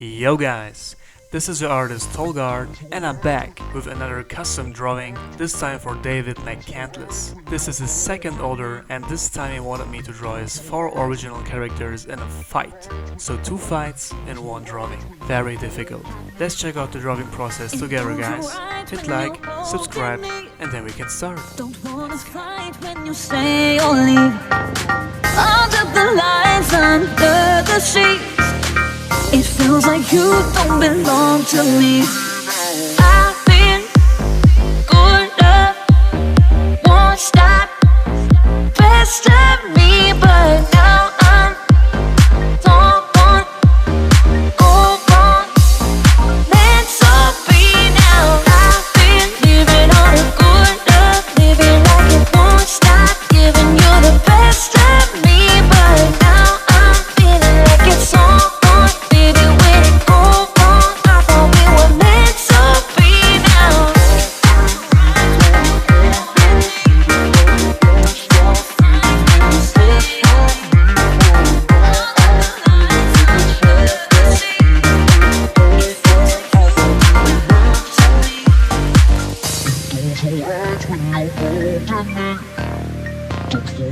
Yo guys, this is your artist Tolg and I'm back with another custom drawing, this time for David McCandless. This is his second order and this time he wanted me to draw his 4 original characters in a fight. So 2 fights in 1 drawing. Very difficult. Let's check out the drawing process together guys. Hit like, subscribe and then we can start. Don't wanna fight when you say or leave. Under the lines, under the sheets, it feels like you don't belong to me. I've been good love, won't stop, best of me, but now I'm don't want, go on, meant to be now. I've been living on a good love, living like it won't stop, giving you the best of me, but now I'm feeling like it's on. Don't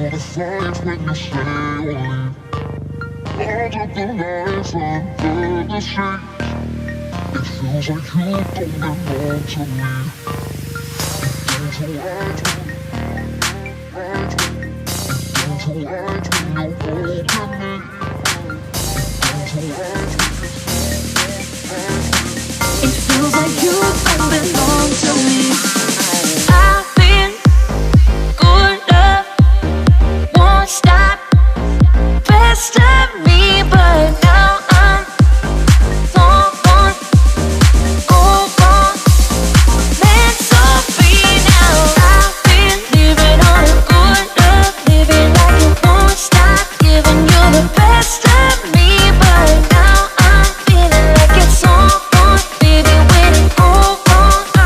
wanna fight when you stay or leave. Out of the lines, under the sheet, it feels like you don't belong to me. Don't you hide when you're holding me. It feels like you don't belong to me. I've been good love, won't stop, best of me, but now I'm don't want, go on, meant to be now. I've been living on a good love, living like it won't stop, giving you the best of me, but now I'm feeling like it's on, baby, when it go on, I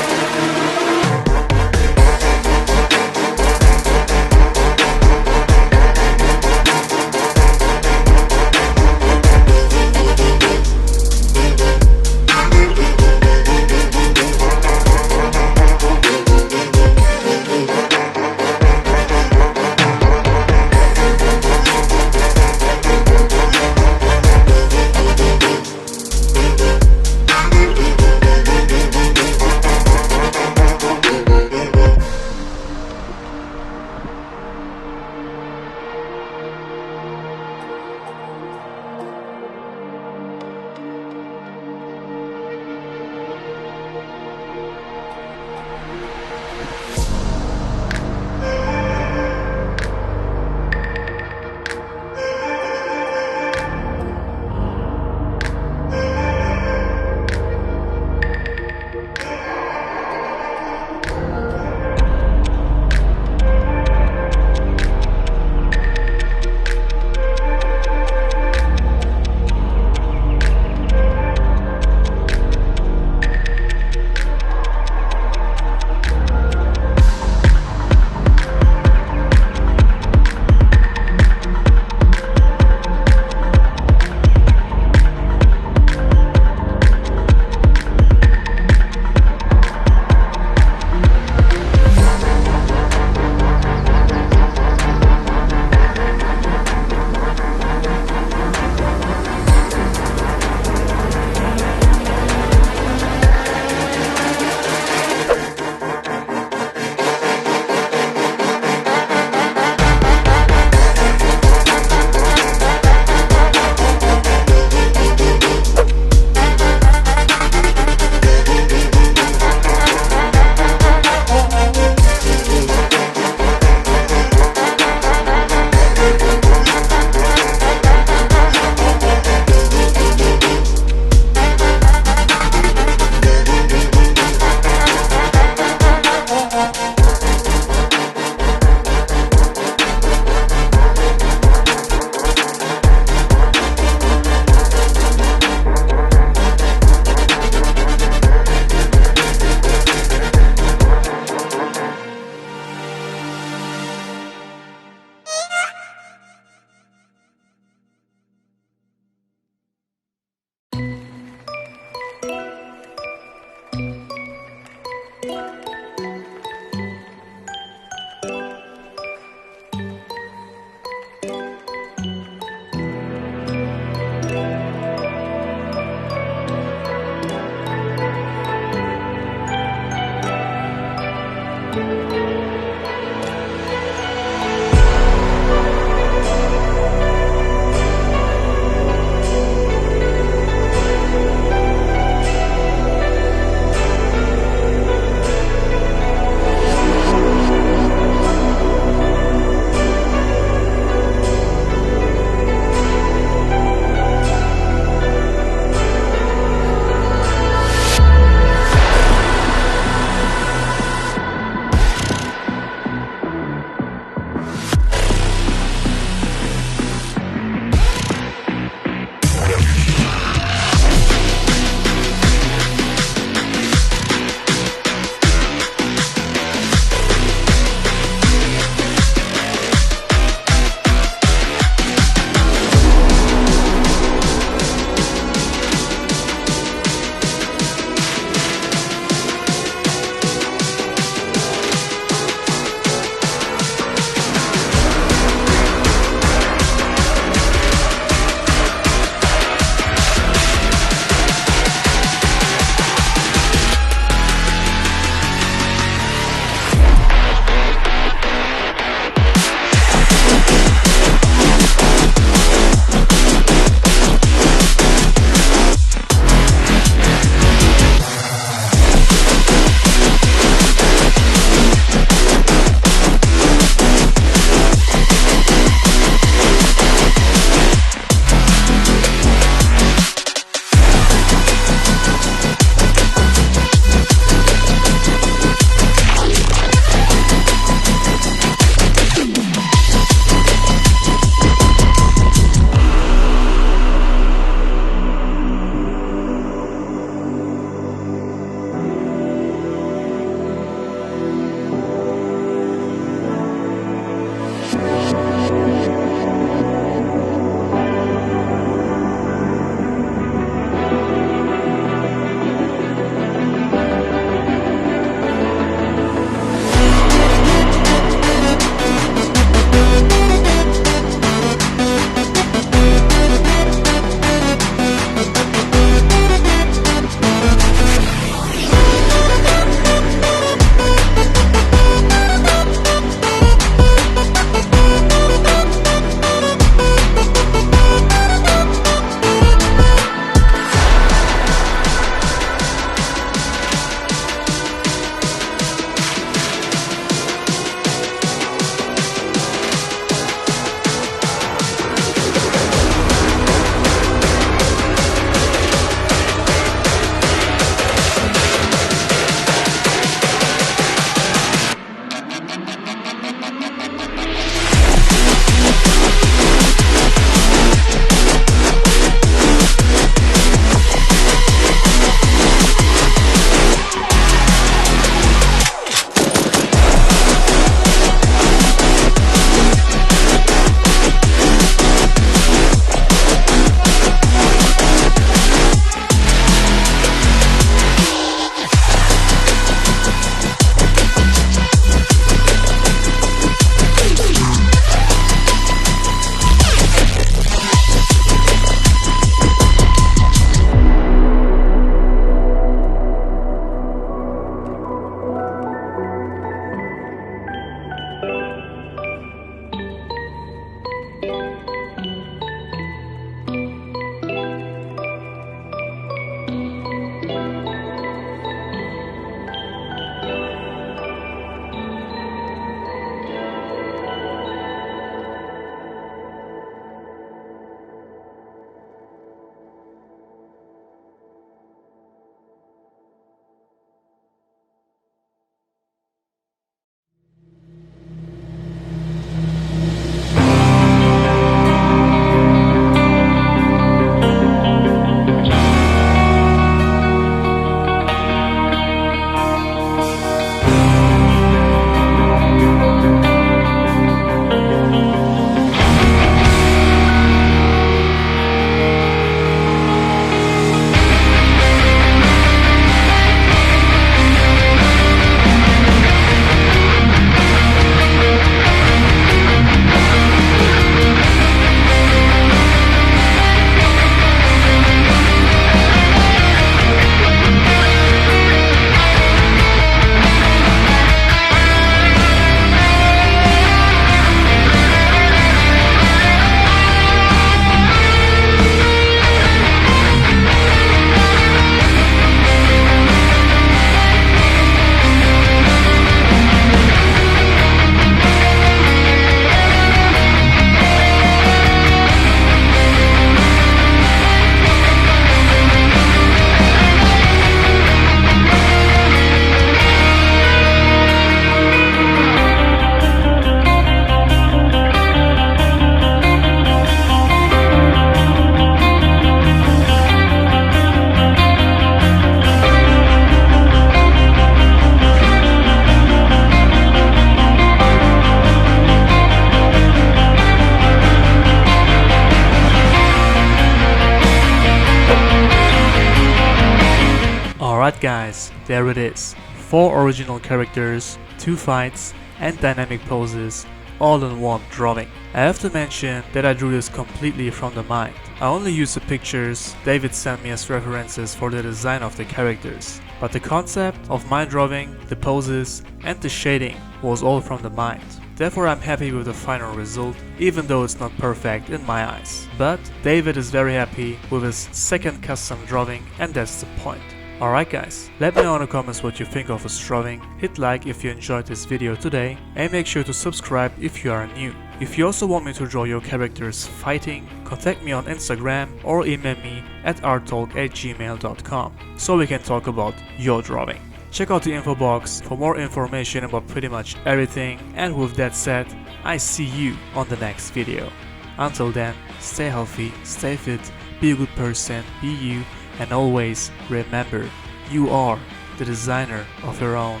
guys, there it is. 4 original characters, 2 fights, and dynamic poses, all in one drawing. I have to mention that I drew this completely from the mind. I only used the pictures David sent me as references for the design of the characters. But the concept of my drawing, the poses, and the shading was all from the mind. Therefore I'm happy with the final result, even though it's not perfect in my eyes. But David is very happy with his second custom drawing, and that's the point. Alright guys, let me know in the comments what you think of this drawing, hit like if you enjoyed this video today, and make sure to subscribe if you are new. If you also want me to draw your characters fighting, contact me on Instagram or email me at arttolg@gmail.com so we can talk about your drawing. Check out the info box for more information about pretty much everything, and with that said, I see you on the next video. Until then, stay healthy, stay fit, be a good person, be you, and always remember, you are the designer of your own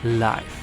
life.